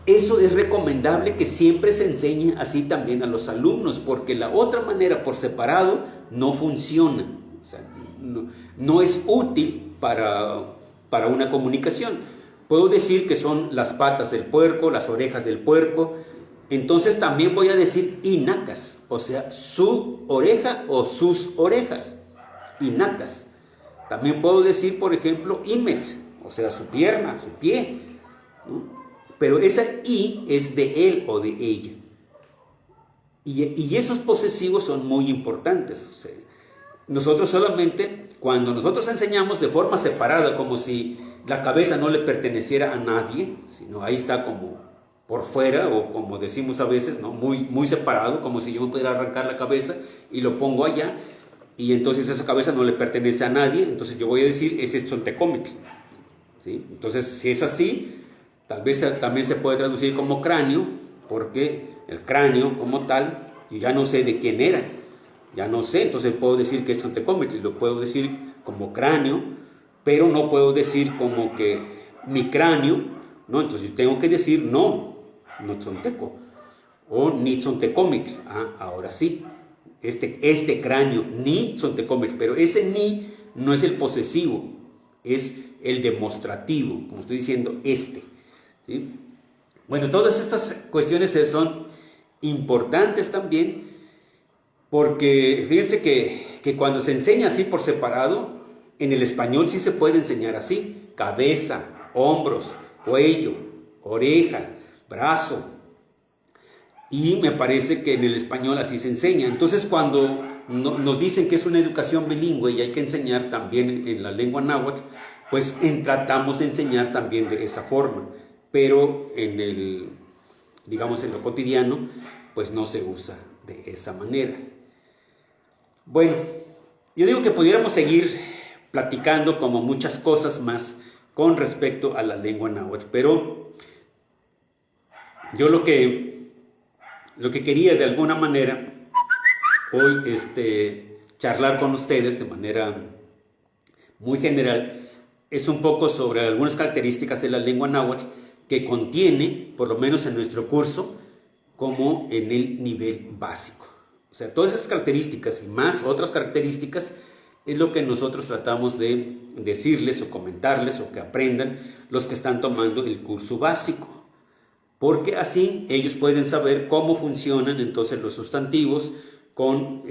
eso es recomendable que siempre se enseñe así también a los alumnos, porque la otra manera por separado no funciona. O sea, no es útil para una comunicación. Puedo decir que son las patas del puerco, las orejas del puerco. Entonces también voy a decir inacas, o sea, su oreja o sus orejas. Inacas. También puedo decir, por ejemplo, imets, o sea, su pierna, su pie, ¿no? Pero esa i es de él o de ella. Y esos posesivos son muy importantes. O sea, nosotros solamente, cuando nosotros enseñamos de forma separada, como si la cabeza no le perteneciera a nadie, sino ahí está como por fuera, o como decimos a veces, ¿no? Muy separado, como si yo me pudiera arrancar la cabeza y lo pongo allá, y entonces esa cabeza no le pertenece a nadie, entonces yo voy a decir, ese es tzontecomitl, ¿sí? Entonces, si es así, tal vez también se puede traducir como cráneo, porque el cráneo como tal, yo ya no sé de quién era, ya no sé, entonces puedo decir que es tzontecomitl, lo puedo decir como cráneo, pero no puedo decir como que mi cráneo, ¿no? Entonces yo tengo que decir no tzonteco, o ni tzontecomitl, ahora sí, este cráneo, ni tzontecomitl, pero ese ni no es el posesivo, es el demostrativo, como estoy diciendo, ¿sí? Bueno, todas estas cuestiones son importantes también, porque fíjense que cuando se enseña así por separado, en el español sí se puede enseñar así: cabeza, hombros, cuello, oreja, brazo. Y me parece que en el español así se enseña. Entonces cuando nos dicen que es una educación bilingüe y hay que enseñar también en la lengua náhuatl, pues tratamos de enseñar también de esa forma. Pero digamos en lo cotidiano, pues no se usa de esa manera. Bueno, yo digo que pudiéramos seguir platicando como muchas cosas más con respecto a la lengua náhuatl, pero yo lo que quería de alguna manera hoy charlar con ustedes de manera muy general es un poco sobre algunas características de la lengua náhuatl que contiene, por lo menos en nuestro curso, como en el nivel básico. O sea, todas esas características y más otras características es lo que nosotros tratamos de decirles o comentarles o que aprendan los que están tomando el curso básico. Porque así ellos pueden saber cómo funcionan entonces los sustantivos con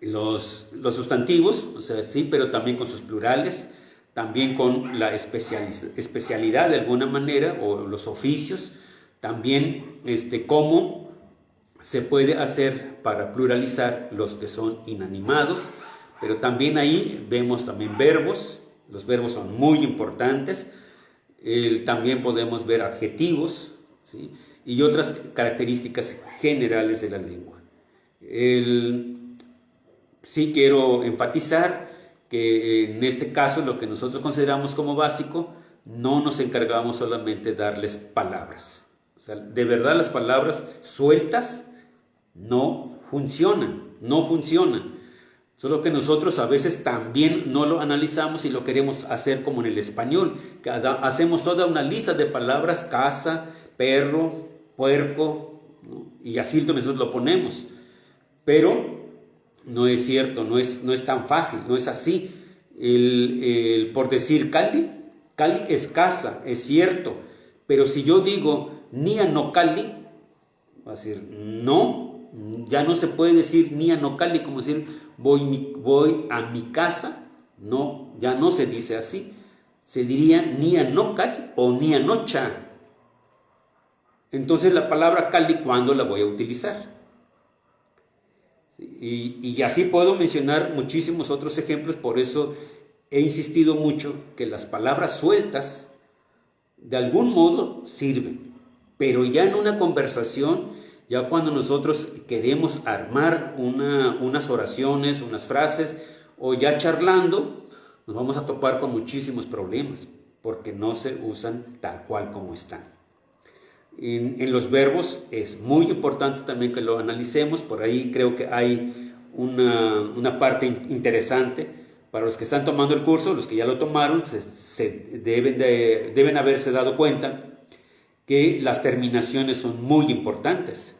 los sustantivos, o sea, sí, pero también con sus plurales, también con la especialidad de alguna manera o los oficios, también cómo se puede hacer para pluralizar los que son inanimados, pero también ahí vemos también verbos, los verbos son muy importantes. También podemos ver adjetivos, ¿sí? Y otras características generales de la lengua. Sí quiero enfatizar que en este caso lo que nosotros consideramos como básico, no nos encargamos solamente de darles palabras. O sea, de verdad las palabras sueltas no funcionan. Solo que nosotros a veces también no lo analizamos y lo queremos hacer como en el español. Hacemos toda una lista de palabras, casa, perro, puerco, ¿no? Y así nosotros lo ponemos. Pero no es cierto, no es tan fácil, no es así. Por decir Cali es casa, es cierto. Pero si yo digo Nia no Cali, va a decir no. Ya no se puede decir Nia no Cali como decir voy a mi casa. No, ya no se dice así. Se diría Nia no Cali o Nia no cha. Entonces la palabra Cali, ¿cuándo la voy a utilizar? Y así puedo mencionar muchísimos otros ejemplos. Por eso he insistido mucho que las palabras sueltas de algún modo sirven. Pero ya en una conversación, ya cuando nosotros queremos armar unas oraciones, unas frases, o ya charlando, nos vamos a topar con muchísimos problemas, porque no se usan tal cual como están. En los verbos es muy importante también que lo analicemos. Por ahí creo que hay una parte interesante para los que están tomando el curso. Los que ya lo tomaron deben haberse dado cuenta que las terminaciones son muy importantes.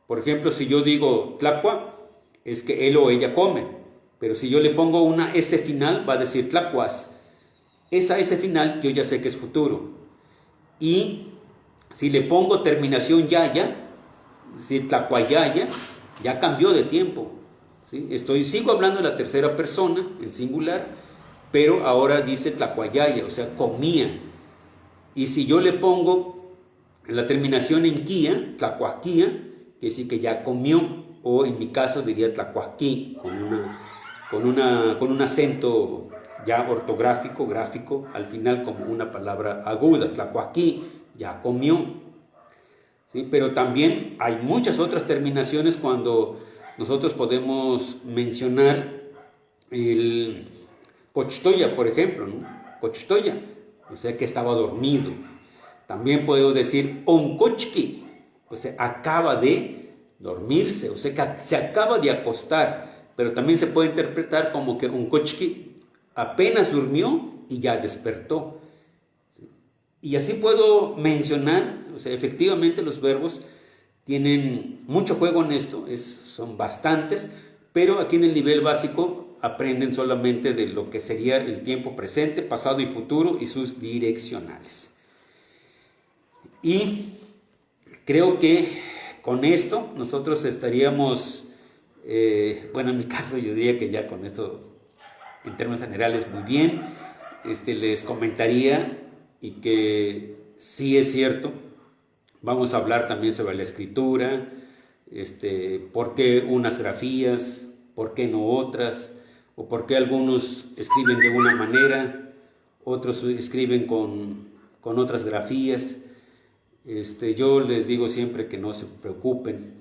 Por ejemplo, si yo digo tlacua, es que él o ella come. Pero si yo le pongo una S final, va a decir tlacuas. Esa S final yo ya sé que es futuro. Y si le pongo terminación yaya, es decir, tlacuayaya, ya cambió de tiempo, ¿sí? Sigo hablando de la tercera persona, en singular, pero ahora dice tlacuayaya, o sea, comía. Y si yo le pongo la terminación en quía, tlacuaquía, quiere decir que ya comió, o en mi caso diría tlacuaquí, con un acento ya ortográfico, gráfico, al final como una palabra aguda, tlacuaquí, ya comió. ¿Sí? Pero también hay muchas otras terminaciones cuando nosotros podemos mencionar el cochtoya, por ejemplo, ¿no? Cochtoya, o sea que estaba dormido. También puedo decir oncochki, o sea, acaba de dormirse, o sea que se acaba de acostar, pero también se puede interpretar como que oncochki apenas durmió y ya despertó. Y así puedo mencionar, o sea, efectivamente los verbos tienen mucho juego en esto, son bastantes, pero aquí en el nivel básico aprenden solamente de lo que sería el tiempo presente, pasado y futuro y sus direccionales. Y creo que con esto nosotros estaríamos, bueno, en mi caso yo diría que ya con esto en términos generales muy bien. Les comentaría y que sí es cierto. Vamos a hablar también sobre la escritura, por qué unas grafías, por qué no otras, o por qué algunos escriben de una manera, otros escriben con otras grafías. Yo les digo siempre que no se preocupen,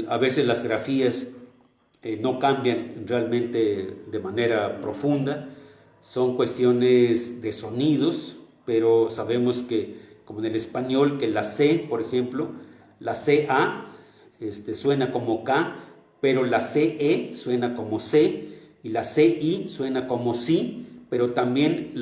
a veces las grafías no cambian realmente de manera profunda, son cuestiones de sonidos, pero sabemos que, como en el español, que la C, por ejemplo, la CA suena como K, pero la CE suena como C, y la CI suena como sí, pero también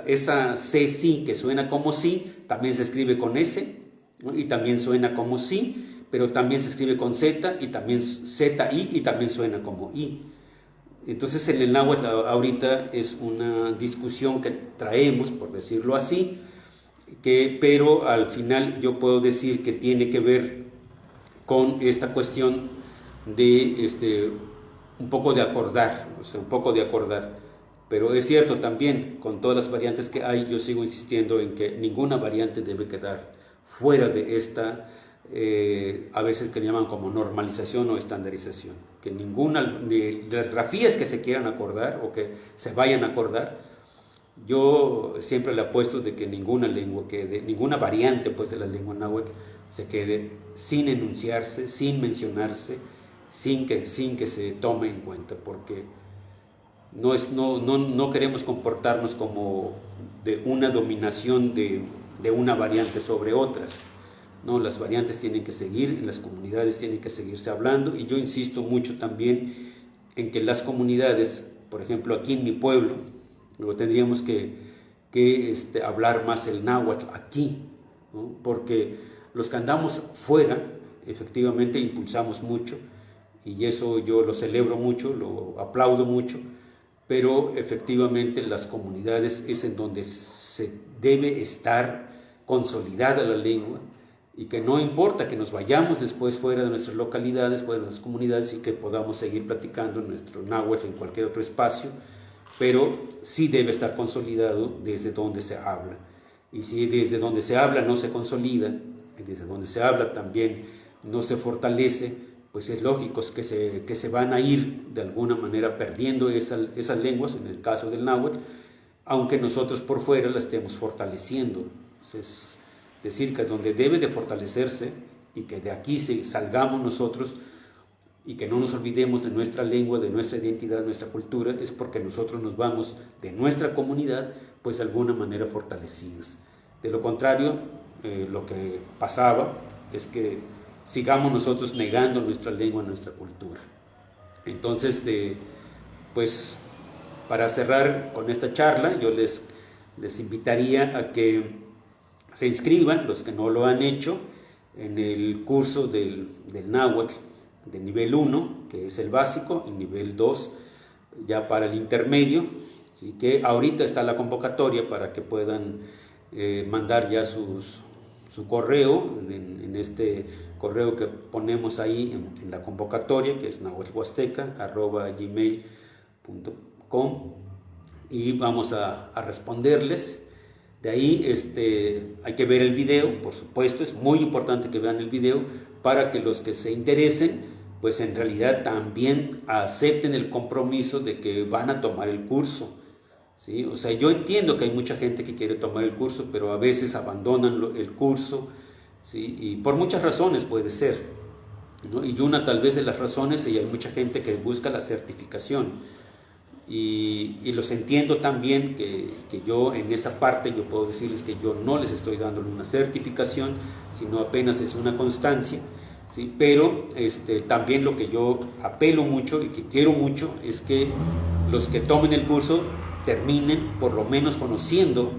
esa CSI que suena como sí, también se escribe con S, ¿no? Y también suena como sí, pero también se escribe con Z, y también ZI, y también suena como I. Entonces en el náhuatl ahorita es una discusión que traemos, por decirlo así, pero al final yo puedo decir que tiene que ver con esta cuestión de un poco de acordar, un poco de acordar. Pero es cierto también, con todas las variantes que hay, yo sigo insistiendo en que ninguna variante debe quedar fuera de esta, a veces que llaman como normalización o estandarización. Que ninguna de las grafías que se quieran acordar o que se vayan a acordar, yo siempre le apuesto de que ninguna lengua quede, ninguna variante pues de la lengua náhuatl se quede sin enunciarse, sin mencionarse, sin que se tome en cuenta, porque no queremos comportarnos como de una dominación de una variante sobre otras. No, las variantes tienen que seguir, las comunidades tienen que seguirse hablando, y yo insisto mucho también en que las comunidades, por ejemplo aquí en mi pueblo, luego tendríamos que hablar más el náhuatl aquí, ¿no? Porque los que andamos fuera, efectivamente impulsamos mucho, y eso yo lo celebro mucho, lo aplaudo mucho, pero efectivamente las comunidades es en donde se debe estar consolidada la lengua, y que no importa que nos vayamos después fuera de nuestras localidades, fuera de nuestras comunidades, y que podamos seguir practicando nuestro náhuatl en cualquier otro espacio, pero sí debe estar consolidado desde donde se habla. Y si desde donde se habla no se consolida, y desde donde se habla también no se fortalece, pues es lógico que se van a ir de alguna manera perdiendo esas lenguas, en el caso del náhuatl, aunque nosotros por fuera la estemos fortaleciendo. Es decir, que donde debe de fortalecerse, y que de aquí salgamos nosotros, y que no nos olvidemos de nuestra lengua, de nuestra identidad, de nuestra cultura, es porque nosotros nos vamos de nuestra comunidad, pues de alguna manera fortalecidos. De lo contrario, lo que pasaba es que sigamos nosotros negando nuestra lengua, nuestra cultura. Entonces, pues para cerrar con esta charla, yo les invitaría a que se inscriban, los que no lo han hecho, en el curso del náhuatl de nivel 1, que es el básico, y nivel 2 ya para el intermedio. Así que ahorita está la convocatoria para que puedan mandar ya su correo, en este correo que ponemos ahí en la convocatoria, que es nahuatlhuasteca@gmail.com, y vamos a responderles. De ahí hay que ver el video, por supuesto, es muy importante que vean el video para que los que se interesen, pues en realidad también acepten el compromiso de que van a tomar el curso, ¿sí? O sea, yo entiendo que hay mucha gente que quiere tomar el curso, pero a veces abandonan el curso, ¿sí? Y por muchas razones puede ser, ¿no? Y una tal vez de las razones, y hay mucha gente que busca la certificación. Y los entiendo también, que yo en esa parte yo puedo decirles que yo no les estoy dando una certificación, sino apenas es una constancia, ¿sí? Pero también lo que yo apelo mucho y que quiero mucho es que los que tomen el curso terminen por lo menos conociendo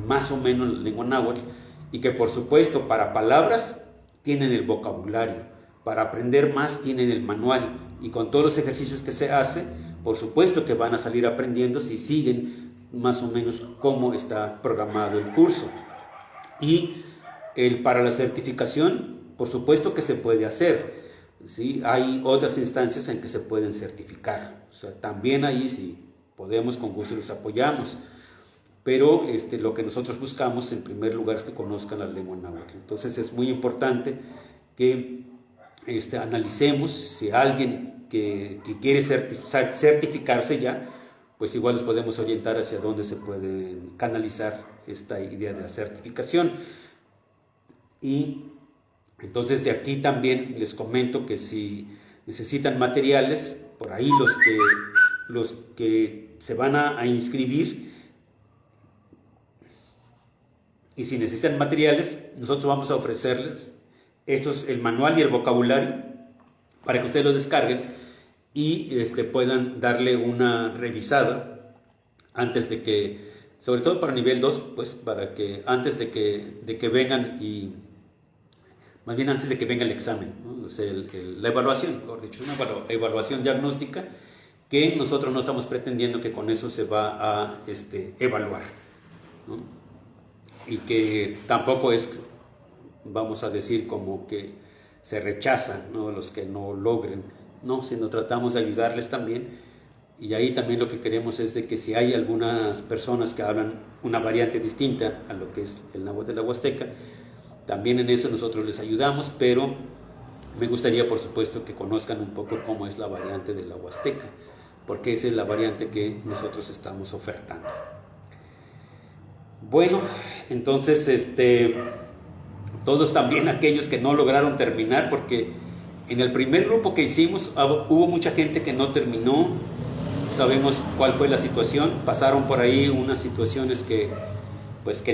más o menos la lengua náhuatl, y que por supuesto para palabras tienen el vocabulario, para aprender más tienen el manual, y con todos los ejercicios que se hace, por supuesto que van a salir aprendiendo si siguen más o menos cómo está programado el curso. Y para la certificación, por supuesto que se puede hacer, ¿sí? Hay otras instancias en que se pueden certificar. O sea, también ahí, si podemos, con gusto los apoyamos. pero lo que nosotros buscamos en primer lugar es que conozcan la lengua náhuatl. Entonces es muy importante que analicemos si alguien que quiere certificarse ya, pues igual les podemos orientar hacia dónde se puede canalizar esta idea de la certificación. Y entonces de aquí también les comento que si necesitan materiales, por ahí los que se van a inscribir, y si necesitan materiales, nosotros vamos a ofrecerles el manual y el vocabulario para que ustedes lo descarguen y puedan darle una revisada antes de que, sobre todo para nivel 2, pues para que antes de que vengan y más bien antes de que venga el examen, ¿no? O sea, la evaluación, mejor dicho, una evaluación diagnóstica, que nosotros no estamos pretendiendo que con eso se va a evaluar, ¿no? Y que tampoco es, vamos a decir, como que se rechazan, ¿no?, los que no logren, no, sino tratamos de ayudarles también. Y ahí también lo que queremos es de que si hay algunas personas que hablan una variante distinta a lo que es el náhuatl de la Huasteca, también en eso nosotros les ayudamos, pero me gustaría, por supuesto, que conozcan un poco cómo es la variante de la Huasteca, porque esa es la variante que nosotros estamos ofertando. Bueno, entonces, todos también aquellos que no lograron terminar, porque en el primer grupo que hicimos hubo mucha gente que no terminó, sabemos cuál fue la situación, pasaron por ahí unas situaciones que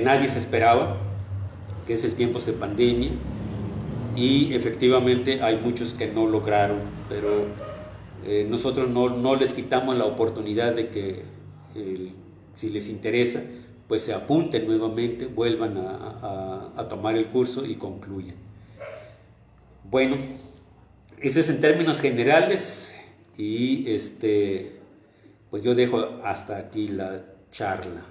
nadie se esperaba, que es el tiempo de pandemia, y efectivamente hay muchos que no lograron, pero nosotros no les quitamos la oportunidad de que si les interesa, pues se apunten nuevamente, vuelvan a tomar el curso y concluyan. Bueno, eso es en términos generales, y pues yo dejo hasta aquí la charla.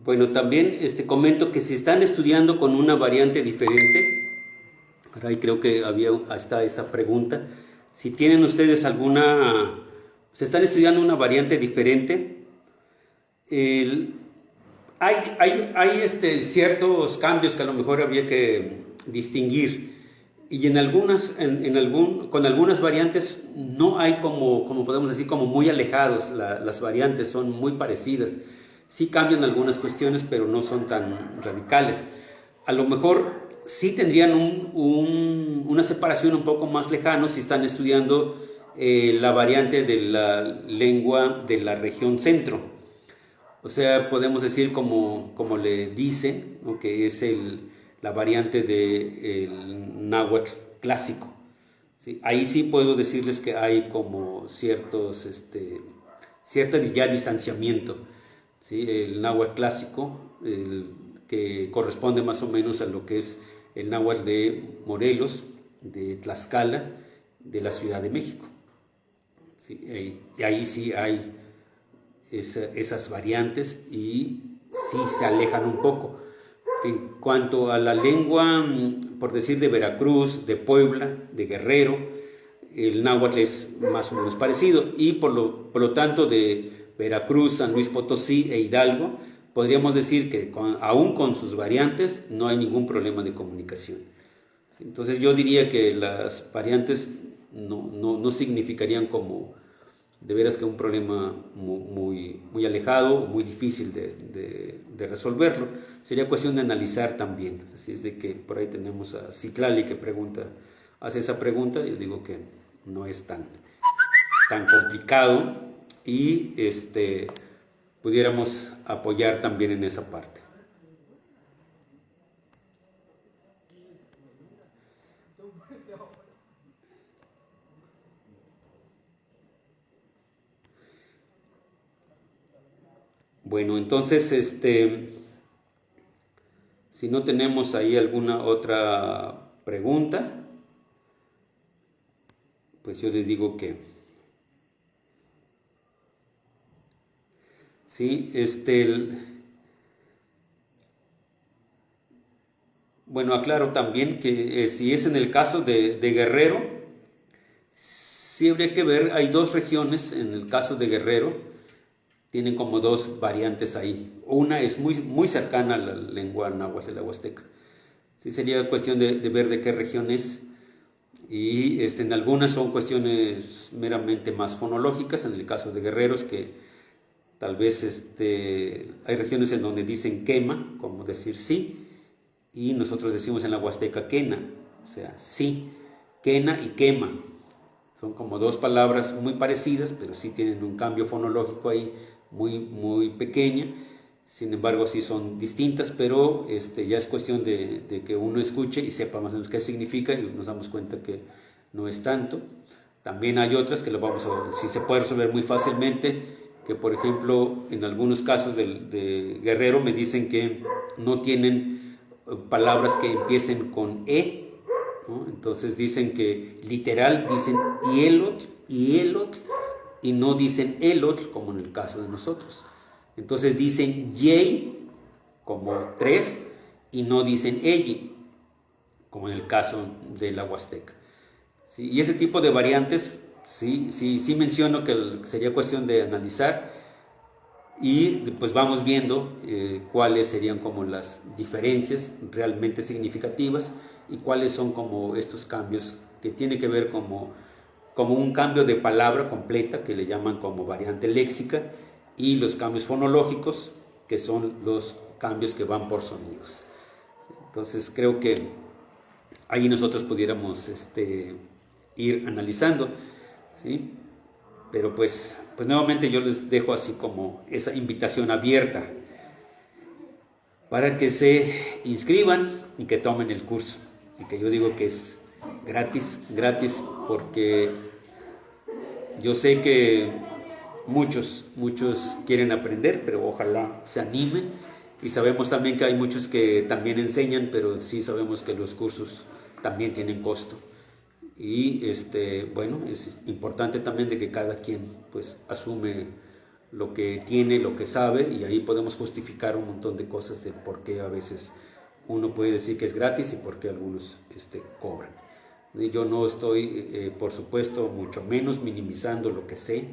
Bueno, también comento que si están estudiando con una variante diferente, ahí creo que está esa pregunta, si tienen ustedes se están estudiando una variante diferente, hay ciertos cambios que a lo mejor había que distinguir, y con algunas variantes no hay como podemos decir, como muy alejados, las variantes son muy parecidas. Sí cambian algunas cuestiones, pero no son tan radicales. A lo mejor sí tendrían una separación un poco más lejana si están estudiando la variante de la lengua de la región centro. O sea, podemos decir como le dicen, ¿no?, que es la variante del náhuatl clásico, ¿sí? Ahí sí puedo decirles que hay como cierto ya distanciamiento. ¿Sí? El náhuatl clásico, que corresponde más o menos a lo que es el náhuatl de Morelos, de Tlaxcala, de la Ciudad de México. ¿Sí? Y ahí sí hay esas variantes y sí se alejan un poco. En cuanto a la lengua, por decir, de Veracruz, de Puebla, de Guerrero, el náhuatl es más o menos parecido, y por lo tanto de Veracruz, San Luis Potosí e Hidalgo, podríamos decir que aún con sus variantes no hay ningún problema de comunicación. Entonces yo diría que las variantes no significarían como de veras que un problema muy alejado, muy difícil de resolverlo. Sería cuestión de analizar también. Así es de que por ahí tenemos a Citlali que hace esa pregunta. Yo digo que no es tan complicado y pudiéramos apoyar también en esa parte. Bueno, entonces, si no tenemos ahí alguna otra pregunta, pues yo les digo que sí, bueno, aclaro también que si es en el caso de Guerrero, sí habría que ver, hay dos regiones en el caso de Guerrero, tienen como dos variantes ahí. Una es muy cercana a la lengua náhuatl de la Huasteca. Sí, sería cuestión de ver de qué región es. Y en algunas son cuestiones meramente más fonológicas, en el caso de Guerreros, que tal vez hay regiones en donde dicen quema, como decir sí, y nosotros decimos en la Huasteca quena, o sea, sí, quena y quema. Son como dos palabras muy parecidas, pero sí tienen un cambio fonológico ahí muy pequeña. Sin embargo, sí son distintas, pero ya es cuestión de que uno escuche y sepa más o menos qué significa y nos damos cuenta que no es tanto. También hay otras que si se puede resolver muy fácilmente, que por ejemplo en algunos casos de Guerrero me dicen que no tienen palabras que empiecen con E, ¿no? Entonces dicen que literal dicen hielotl y no dicen elotl como en el caso de nosotros. Entonces dicen yey como 3 y no dicen eyi como en el caso de la Huasteca. ¿Sí? Y ese tipo de variantes sí menciono que sería cuestión de analizar y pues vamos viendo cuáles serían como las diferencias realmente significativas y cuáles son como estos cambios que tiene que ver como un cambio de palabra completa que le llaman como variante léxica y los cambios fonológicos que son los cambios que van por sonidos. Entonces creo que ahí nosotros pudiéramos ir analizando, ¿sí? Pero pues nuevamente yo les dejo así como esa invitación abierta para que se inscriban y que tomen el curso. Y que yo digo que es gratis porque yo sé que muchos quieren aprender, pero ojalá se animen. Y sabemos también que hay muchos que también enseñan, pero sí sabemos que los cursos también tienen costo. Y bueno, es importante también de que cada quien pues asume lo que tiene, lo que sabe, y ahí podemos justificar un montón de cosas de por qué a veces uno puede decir que es gratis y por qué algunos cobran. Y yo no estoy, por supuesto, mucho menos minimizando lo que sé,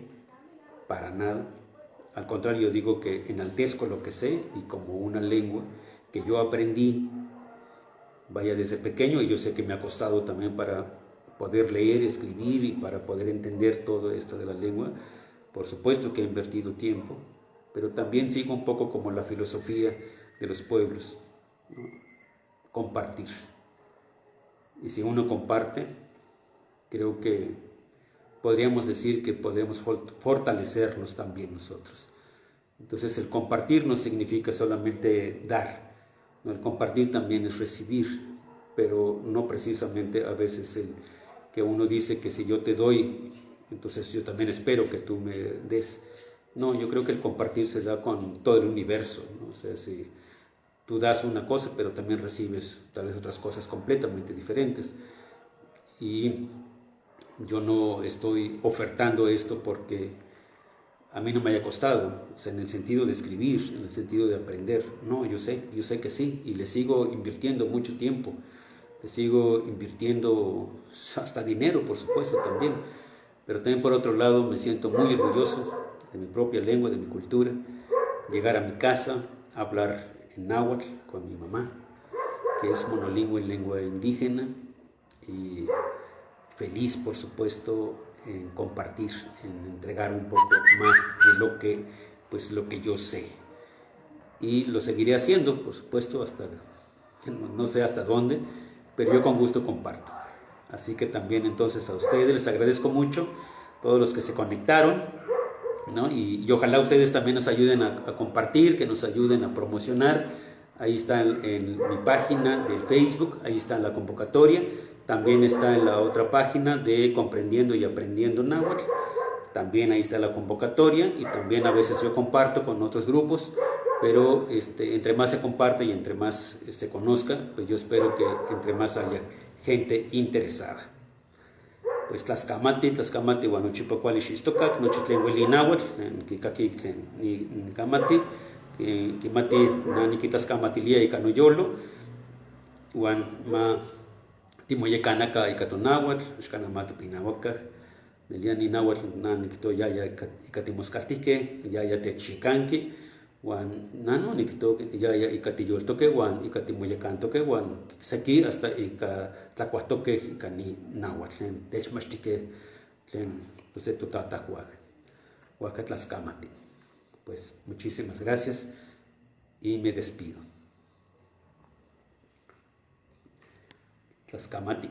para nada. Al contrario, yo digo que enaltezco lo que sé y como una lengua que yo aprendí, vaya desde pequeño, y yo sé que me ha costado también para poder leer, escribir y para poder entender todo esto de la lengua. Por supuesto que he invertido tiempo, pero también sigo un poco como la filosofía de los pueblos, ¿no? Compartir. Y si uno comparte, creo que podríamos decir que podemos fortalecernos también nosotros. Entonces el compartir no significa solamente dar, ¿no? El compartir también es recibir, pero no precisamente a veces el que uno dice que si yo te doy, entonces yo también espero que tú me des. No, yo creo que el compartir se da con todo el universo, ¿no? O sea, si tú das una cosa, pero también recibes tal vez otras cosas completamente diferentes. Y yo no estoy ofertando esto porque a mí no me haya costado, o sea, en el sentido de escribir, en el sentido de aprender. No, yo sé que sí, y le sigo invirtiendo mucho tiempo, le sigo invirtiendo hasta dinero, por supuesto, también. Pero también por otro lado me siento muy orgulloso de mi propia lengua, de mi cultura, llegar a mi casa, hablar en náhuatl con mi mamá, que es monolingüe en lengua indígena, y feliz, por supuesto, en compartir, en entregar un poco más de lo que yo sé. Y lo seguiré haciendo, por supuesto, hasta no sé hasta dónde, pero yo con gusto comparto. Así que también entonces a ustedes les agradezco mucho, todos los que se conectaron, ¿no? Y ojalá ustedes también nos ayuden a compartir, que nos ayuden a promocionar. Ahí está en mi página de Facebook, ahí está la convocatoria. También está en la otra página de Comprendiendo y Aprendiendo Náhuatl. También ahí está la convocatoria, y también a veces yo comparto con otros grupos, pero entre más se comparte y entre más se conozca, pues yo espero que entre más haya gente interesada. Pues tlaskamati, guanuchipacuali xistokak, nochitlen huili náhuatl, kikaki ni kamati, kimati nanikitaskamatilia ika noyolo, wan ma timoyekanaka ika tonáhuatl, xkanamati pinauakaj, nelia ni náhuatl nanikito yaya ika timoskaltihkeh, yaya techyekanki, wan nano nikito yaya ika tiyoltokeh wan ika timoyekantokeh wan seki hasta ika tlakuahtokeh ika ni náhuatl tlen techmachtikeh tlen pues totatahkuakeh huajka tlaskamati. Pues muchísimas gracias y me despido. Tlaskamati.